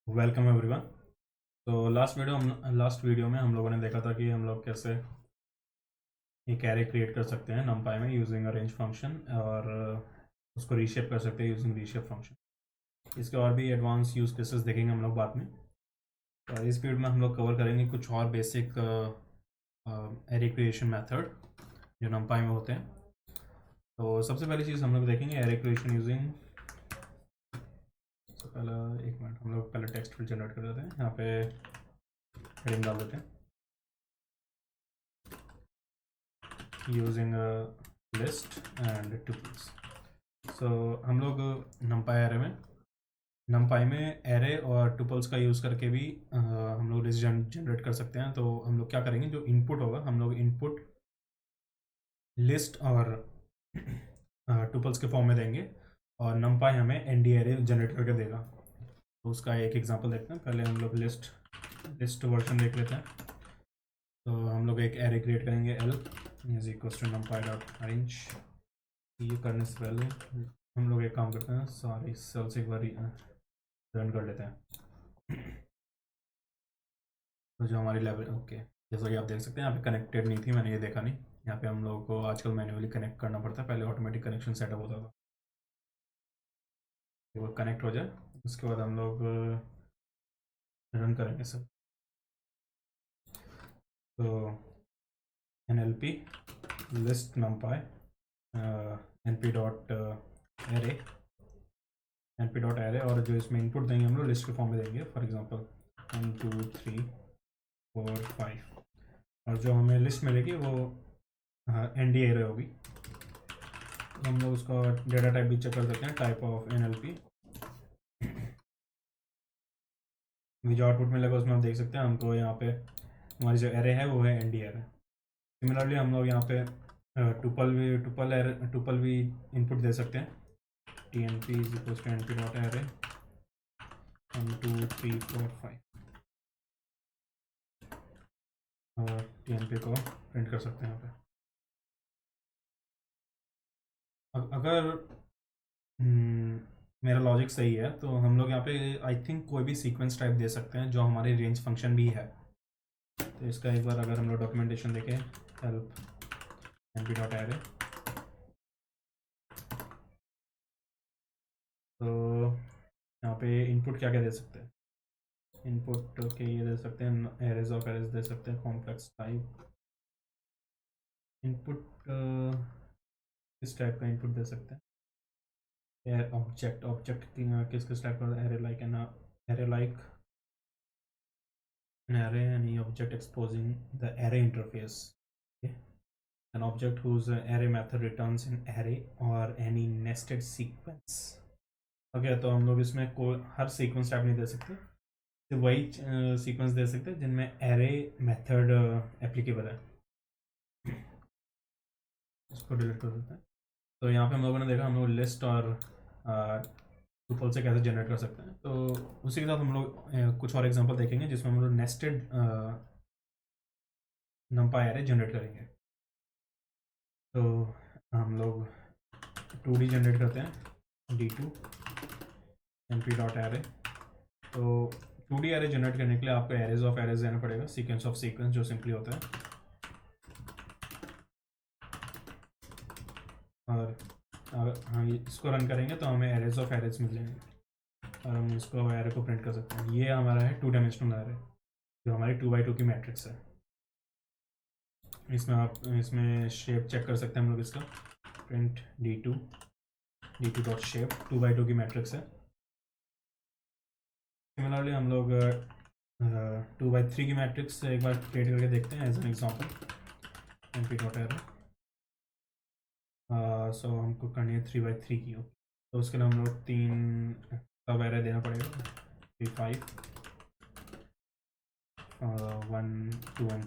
Welcome everyone. तो last video में हम लोगों ने देखा था कि हम लोग कैसे एक एरे क्रिएट कर सकते हैं numpy में यूजिंग अ रेंज फंक्शन और उसको रीशेप कर सकते हैं यूजिंग रीशेप फंक्शन। इसके और भी एडवांस यूज केसेस देखेंगे हम लोग बाद में। तो इस वीडियो में हम लोग कवर करेंगे कुछ और बेसिक एरे क्रिएशन मेथड जो numpy में होते हैं। तो सबसे पहली चीज़ हम लोग देखेंगे एरे क्रिएशन यूजिंग। तो पहला एक मिनट, हम लोग पहले टेक्स्ट फिल जनरेट कर देते हैं। यहाँ पे हेडिंग डाल देते हैं using a list and tuples। सो हम लोग numpy में एरे और टुपल्स का यूज़ करके भी हम लोग लिस्ट जनरेट कर सकते हैं। तो हम लोग क्या करेंगे, जो इनपुट होगा हम लोग इनपुट लिस्ट और टुपल्स के फॉर्म में देंगे और numpy हमें एनडी एरे जनरेट करके देगा। तो उसका एक एग्जांपल देखते हैं। पहले हम लोग लिस्ट वर्जन देख लेते हैं। तो हम लोग एक एरे क्रिएट करेंगे l is equal to numpy dot arange. ये करने से पहले हम लोग एक काम करते हैं, सारे सेल्स एक बार रन कर लेते हैं। तो जो हमारी लेवल ओके, जैसा कि आप देख सकते हैं यहाँ पे कनेक्टेड नहीं थी, मैंने ये देखा नहीं। यहाँ पे हम लोगों को आजकल मैन्युअली कनेक्ट करना पड़ता है, पहले ऑटोमेटिक कनेक्शन सेटअप होता था। वो कनेक्ट हो जाए उसके बाद हम लोग रन करेंगे सब। तो nlp list numpy np dot array और जो इसमें इनपुट देंगे हम लोग लिस्ट के फॉर्म में देंगे। फॉर एग्जांपल 1 2 3 4 5 और जो हमें लिस्ट मिलेगी वो एनडी एरे होगी। तो हम लोग उसका डेटा टाइप भी चेक कर सकते हैं, टाइप ऑफ nlp। जो आउटपुट मिलेगा उसमें हम देख सकते हैं हमको यहाँ पे हमारी जो एरे है वो है एनडी एरे। सिमिलरली हम लोग यहाँ पे टुपल भी इनपुट दे सकते हैं। tnp is equal to np dot array 1 2 3 4 5 और tnp को प्रिंट कर सकते हैं यहाँ पे। अगर मेरा लॉजिक सही है तो हम लोग यहाँ पे आई थिंक कोई भी सीक्वेंस टाइप दे सकते हैं जो हमारे रेंज फंक्शन भी है। तो इसका एक बार अगर हम लोग डॉक्यूमेंटेशन देखें, हेल्प np डॉट एरे, तो यहाँ पे इनपुट क्या क्या दे सकते हैं। इनपुट के ये दे सकते हैं, एरेज ऑफ एरेज दे सकते हैं, कॉम्प्लेक्स टाइप इनपुट। किस टाइप का इनपुट दे सकते हैं, ऑब्जेक्ट किस किस टाइप का, array like an array, any object exposing the array interface, okay? An object whose array method returns an array or any nested sequence। Okay तो हम लोग इसमें कोई हर सीक्वेंस टाइप नहीं दे सकते, तो वही सीक्वेंस दे सकते हैं जिनमें एरे मेथड एप्लीकेबल है। इसको डिलीट कर देते हैं। तो यहाँ पे हम लोगों ने देखा हम लोग लिस्ट और टुपल से कैसे जनरेट कर सकते हैं। तो उसी के साथ हम लोग कुछ और एग्जांपल देखेंगे जिसमें हम लोग नेस्टेड numpy एरे जनरेट करेंगे। तो हम लोग 2D जनरेट करते हैं, d2 np डॉट एरे। तो 2D एरे जनरेट करने के लिए आपको एरेज ऑफ एरेज देना पड़ेगा, सीक्वेंस ऑफ सीक्वेंस जो सिंपली होता है। और हम इसको रन करेंगे तो हमें एरेज ऑफ एरेज मिल जाएंगे और हम इसको एरे को प्रिंट कर सकते हैं। ये हमारा है 2 डायमेंशनल एरे जो हमारी 2x2 की मैट्रिक्स है। इसमें शेप चेक कर सकते हैं हम लोग इसका, print d2 dot shape 2x2 की मैट्रिक्स है। सिमिलरली हम लोग 2x3 की मैट्रिक्स एक बार क्रिएट करके देखते हैं as an example np dot array. So हमको करनी है 3x3 की, तो उसके लिए हम लोग 3 सब एरे देना पड़ेगा, 3 5 1 2 and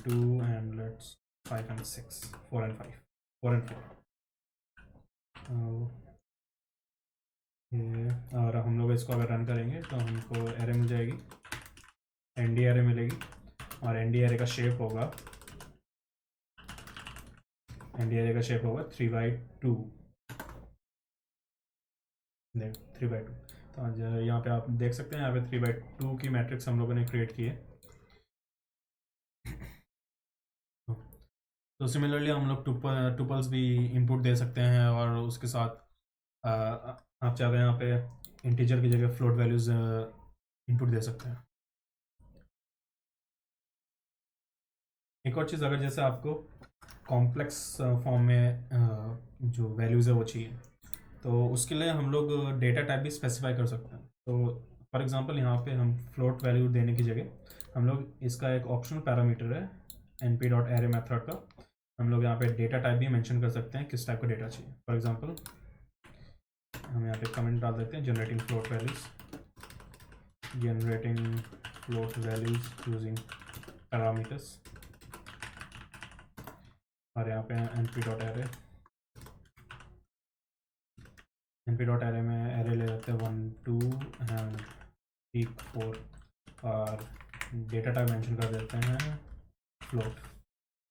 2 and let's 5 and 6 4 and 5 4 and 4। और हम लोग इसको अगर रन करेंगे तो हमको एरे मिल जाएगी, एनडी एरे मिलेगी और एनडी एरे का शेप होगा 3x2। 3x2। तो आज यहाँ पे आप देख सकते हैं, यहाँ पे 3/2 की मैट्रिक्स हम लोगों ने क्रिएट की है। तो सिमिलरली हम लोग टुपल्स भी इनपुट दे सकते हैं, और उसके साथ आप चाहे यहाँ पे इंटीजर की जगह फ्लोट वैल्यूज़ इनपुट दे सकते हैं। एक और चीज़, अगर जैसे आपको कॉम्प्लेक्स फॉर्म में जो वैल्यूज़ है वो चाहिए, तो उसके लिए हम लोग डेटा टाइप भी स्पेसिफाई कर सकते हैं। तो फॉर एग्जांपल यहाँ पे हम फ्लोट वैल्यू देने की जगह हम लोग इसका एक ऑप्शनल पैरामीटर है np.array मेथड का, हम लोग यहाँ पे डेटा टाइप भी मेंशन कर सकते हैं, किस टाइप का डेटा चाहिए। फॉर एग्जांपल हम यहाँ पे कमेंट डाल देते हैं, generating float values using parameters, और यहाँ पे np.array में एरे ले लेते हैं 1 2 एंड 3 4, और डेटा टाइप मेंशन कर देते हैं फ्लोट।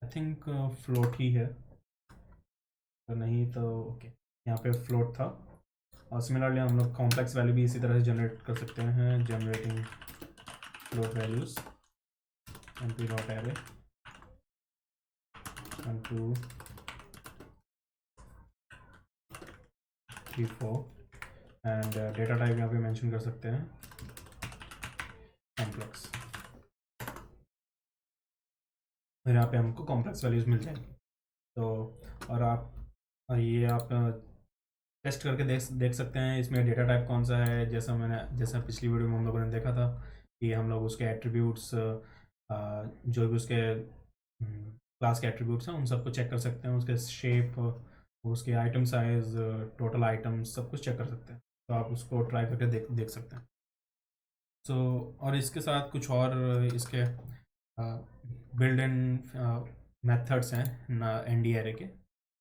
आई थिंक फ्लोट ही है, तो नहीं तो ओके, यहाँ पे फ्लोट था। और सिमिलरली हम लोग कॉम्प्लेक्स वैल्यू भी इसी तरह से जनरेट कर सकते हैं, generating float values np.array 1 2 3 4, and data type यहाँ पे मेंशन कर सकते हैं कॉम्प्लेक्स, फिर यहाँ पे हमको कॉम्प्लेक्स वैल्यूज़ मिल जाएंगी। तो और ये आप टेस्ट करके देख सकते हैं इसमें डेटा टाइप कौन सा है। जैसा पिछली वीडियो में हम लोगों ने देखा था कि हम लोग उसके एट्रीब्यूट्स, जो भी उसके क्लास के एट्रीब्यूट्स हैं उन सबको चेक कर सकते हैं, उसके शेप, उसके आइटम साइज, टोटल आइटम्स सब कुछ चेक कर सकते हैं। तो आप उसको ट्राई करके देख सकते हैं। सो और इसके साथ कुछ और इसके बिल्ड इन मेथड्स हैं ND array के,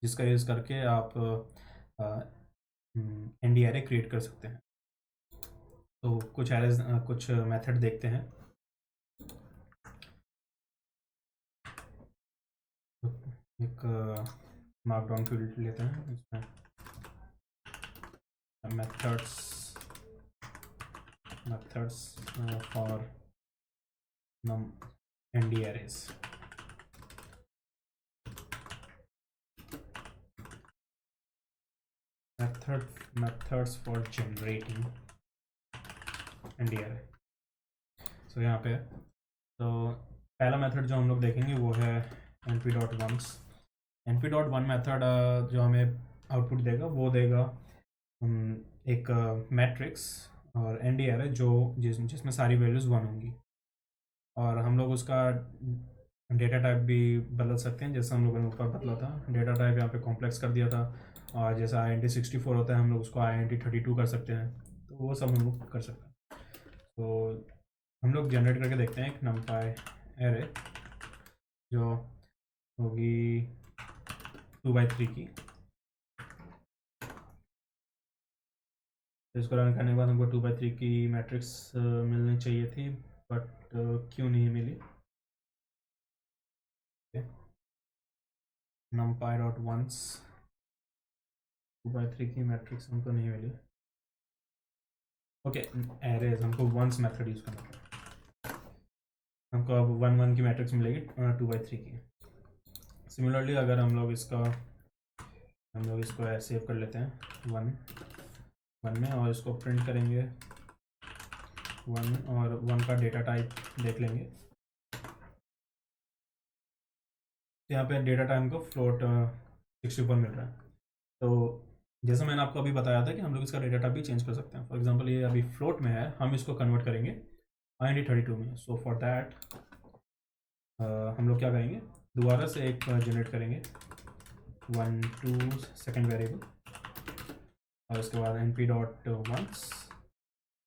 जिसका यूज़ करके आप ND array क्रिएट कर सकते हैं। तो कुछ मेथड देखते हैं। एक मार्कडाउन फील्ड लेते हैं, इसमें methods for ND arrays। methods for generating ND array। सो यहाँ पे तो पहला मेथड जो हम लोग देखेंगे वो है np.ones। np.one मेथड जो हमें आउटपुट देगा वो देगा एक मैट्रिक्स और ND array जिसमें सारी वैल्यूज़ 1 होंगी, और हम लोग उसका डेटा टाइप भी बदल सकते हैं, जैसा हम लोगों ने ऊपर बदला था। डेटा टाइप यहाँ पे कॉम्प्लेक्स कर दिया था, और जैसा INT64 होता है हम लोग उसको INT32 कर सकते हैं, तो वो सब हम लोग कर सकते हैं। तो हम लोग जनरेट करके देखते हैं एक numpy एरे जो होगी 2/3 की। तो इसको रन करने के बाद हमको 2/3 की मैट्रिक्स मिलनी चाहिए थी, बट क्यों नहीं मिली। numpy.ones 2/3 की मैट्रिक्स हमको नहीं मिली। ओके, एरेज हमको वंस मेथड यूज़ करना है, हमको अब 1 1 की मैट्रिक्स मिलेगी 2/3 की। सिमिलरली अगर हम लोग इसको सेव कर लेते हैं 1 में, और इसको प्रिंट करेंगे 1, और 1 का डेटा टाइप देख लेंगे। तो यहाँ पे डेटा टाइप को फ्लोट 64 मिल रहा है। तो जैसा मैंने आपको अभी बताया था कि हम लोग इसका डेटा टाइप भी चेंज कर सकते हैं। फॉर एग्जांपल ये अभी फ्लोट में है, हम इसको कन्वर्ट करेंगे INT32 में। सो फॉर दैट हम लोग क्या करेंगे, दोबारा से एक जनरेट करेंगे 1 2 सेकेंड वेरिएबल, और उसके बाद np.ones,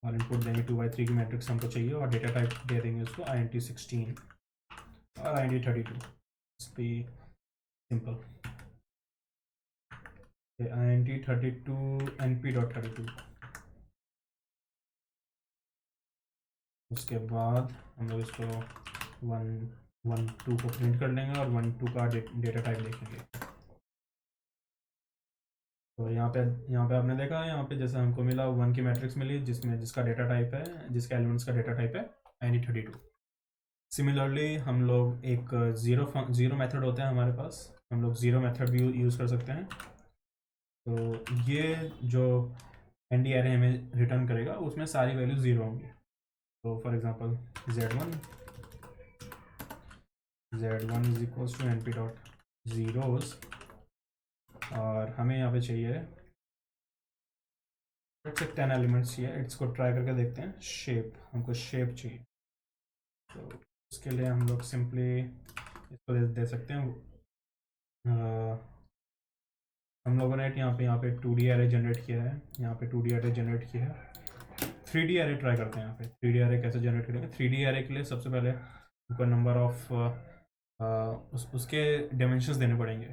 और इनपुट देंगे 2/3 की मैट्रिक्स हमको चाहिए, और डेटा टाइप दे देंगे उसको INT16 और INT32। Be simple. INT32 np.32। उसके बाद हम लोग इसको 1 1 2 को प्रिंट कर लेंगे, और 1 2 का डेटा टाइप देखेंगे। तो यहाँ पे आपने देखा, यहाँ पे जैसे हमको मिला 1 की मैट्रिक्स मिली जिसका डेटा टाइप है, जिसके एलिमेंट्स का डेटा टाइप है any32। सिमिलरली हम लोग एक ज़ीरो मेथड होता है हमारे पास, हम लोग ज़ीरो मेथड भी यूज़ कर सकते हैं। तो ये जो एनडी एरे हमें रिटर्न करेगा उसमें सारी वैल्यू ज़ीरो होंगी। तो for example z1 is equals to np dot zeros, और हमें यहाँ पे चाहिए 10 एलिमेंट्स चाहिए। इसको ट्राई करके देखते हैं। हमको शेप चाहिए, तो उसके लिए हम लोग सिंपली इसको दे सकते हैं। हम लोगों ने यहाँ पे 2D एरे जनरेट किया है, यहाँ पे 2D एरे जनरेट किया है। 3D एरे ट्राई करते हैं। यहाँ पे 3D एरे कैसे जनरेट करेंगे। 3D एरे के लिए सबसे पहले हमको नंबर ऑफ उसके डायमेंशंस देने पड़ेंगे।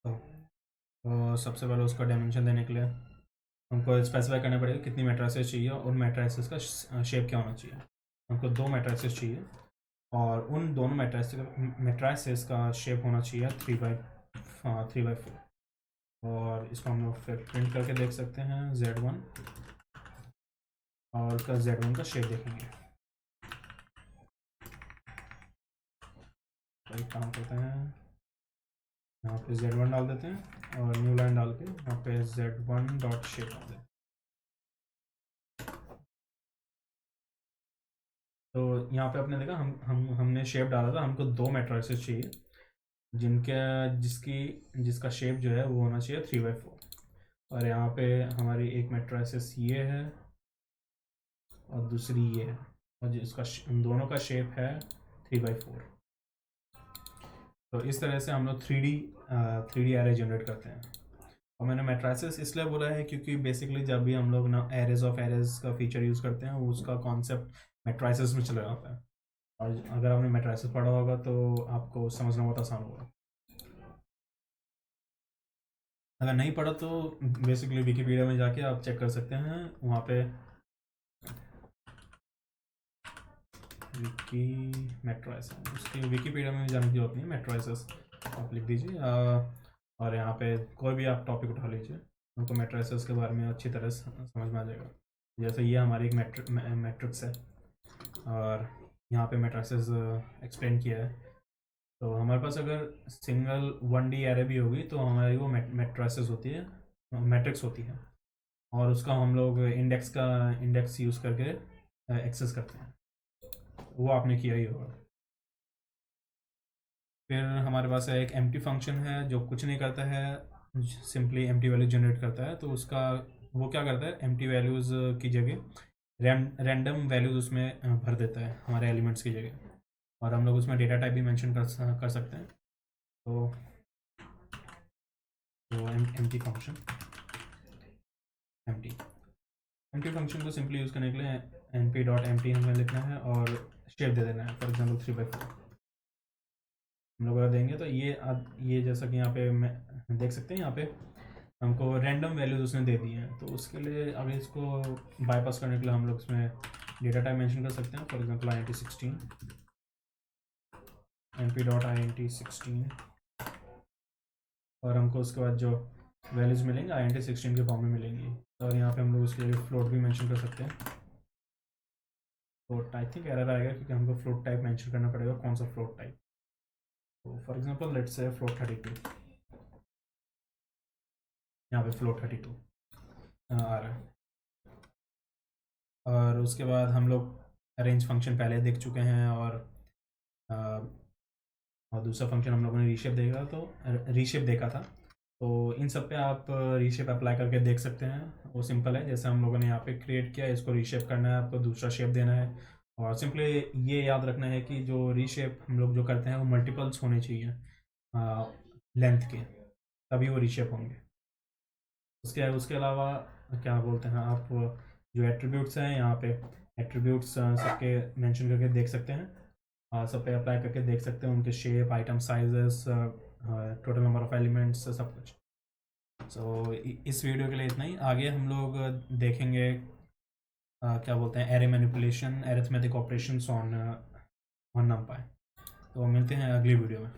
तो सबसे पहले उसका डायमेंशन देने के लिए हमको स्पेसिफाई करना पड़ेगा कितनी मैट्रिसेस चाहिए और उन मैट्रिसेस का शेप क्या होना चाहिए। हमको 2 मैट्रिसेस चाहिए और उन दोनों मैट्रिसेस का शेप होना चाहिए 3/4। और इसको हम लोग फिर प्रिंट करके देख सकते हैं z1, और उसका z1 का शेप देखेंगे। तो एक काम करते हैं, यहाँ पे z1 डाल देते हैं और न्यू लाइन डाल के यहाँ पे z1 डॉट शेप डाल देते हैं। तो यहाँ पे आपने देखा हमने शेप डाला था। हमको 2 मैट्रिसेस चाहिए जिसका शेप जो है वो होना चाहिए 3/4। और यहाँ पे हमारी एक मैट्रिसेस ये है और दूसरी ये है, और जिसका दोनों का शेप है 3/4। तो इस तरह से हम लोग 3D एरे जनरेट करते हैं। और मैंने मैट्रिसेस इसलिए बोला है क्योंकि बेसिकली जब भी हम लोग ना एरेज ऑफ एरेज का फीचर यूज़ करते हैं उसका कॉन्सेप्ट मैट्रिसेस में चला जाता है। और अगर आपने मैट्रिसेस पढ़ा होगा तो आपको समझना बहुत आसान होगा। अगर नहीं पढ़ा तो बेसिकली विकीपीडिया में जाके आप चेक कर सकते हैं। वहाँ पे मैट्रिसेस, उसकी विकीपीडिया में जाने की जरूरत नहीं है। मैट्रिसेस आप लिख दीजिए और यहाँ पे कोई भी आप टॉपिक उठा लीजिए, उनको मैट्रिसेस के बारे में अच्छी तरह समझ में आ जाएगा। जैसे ये हमारी एक मैट्रिक्स है और यहाँ पे मैट्रिसेस एक्सप्लेन किया है। तो हमारे पास अगर सिंगल 1D एरे भी होगी तो हमारी वो मैट्रिसेस होती है, मैट्रिक्स होती है, और उसका हम लोग इंडेक्स यूज़ करके एक्सेस करते हैं। वो आपने किया ही होगा। फिर हमारे पास एक एम्प्टी फंक्शन है जो कुछ नहीं करता है, सिंपली एम्प्टी वैल्यू जनरेट करता है। तो उसका वो क्या करता है, एम्प्टी वैल्यूज़ की जगह रैंडम वैल्यूज़ उसमें भर देता है हमारे एलिमेंट्स की जगह, और हम लोग उसमें डेटा टाइप भी मेंशन कर सकते हैं। तो एम्प्टी फंक्शन को सिंपली यूज़ करने के लिए np.empty हमें लिखना है और शेप दे देना है। फॉर एग्जांपल 3/4 हम लोग अगर देंगे तो ये जैसा कि यहाँ पे मैं देख सकते हैं, यहाँ पे हमको रैंडम वैल्यूज उसने दे दी हैं। तो उसके लिए अगर इसको बाईपास करने के लिए हम लोग इसमें डेटा टाइप मेंशन कर सकते हैं। फॉर एग्जांपल int16 np.int16, और हमको उसके बाद जो वैल्यूज़ मिलेंगे int16 के फॉर्म में मिलेंगी। और यहाँ पे हम लोग उसके लिए फ्लोट भी मेंशन कर सकते हैं। फ्लोट आई थिंक एरर आएगा क्योंकि हमको फ्लोट टाइप मेंशन करना पड़ेगा, कौन सा फ्लोट टाइप। तो for example let's say float 32, यहाँ पे फ्लोट 32 आ रहा है। और उसके बाद हम लोग अरेंज फंक्शन पहले देख चुके हैं, और दूसरा फंक्शन हम लोगों ने रीशेप देखा था। तो इन सब पे आप रीशेप अप्लाई करके देख सकते हैं। वो सिंपल है, जैसे हम लोगों ने यहाँ पे क्रिएट किया, इसको रीशेप करना है, आपको दूसरा शेप देना है। और सिंपली ये याद रखना है कि जो रीशेप हम लोग जो करते हैं वो मल्टीपल्स होने चाहिए लेंथ के, तभी वो रीशेप होंगे। उसके अलावा क्या बोलते हैं आप, जो एट्रीब्यूट्स हैं यहाँ पे एट्रीब्यूट्स सबके मेंशन करके देख सकते हैं, सब पे अप्लाई करके देख सकते हैं उनके shape, item sizes, total number of elements, सब कुछ। सो इस वीडियो के लिए इतना ही। आगे हम लोग देखेंगे क्या बोलते हैं array manipulation, arithmetic operations on नंपाई। तो मिलते हैं अगली वीडियो में।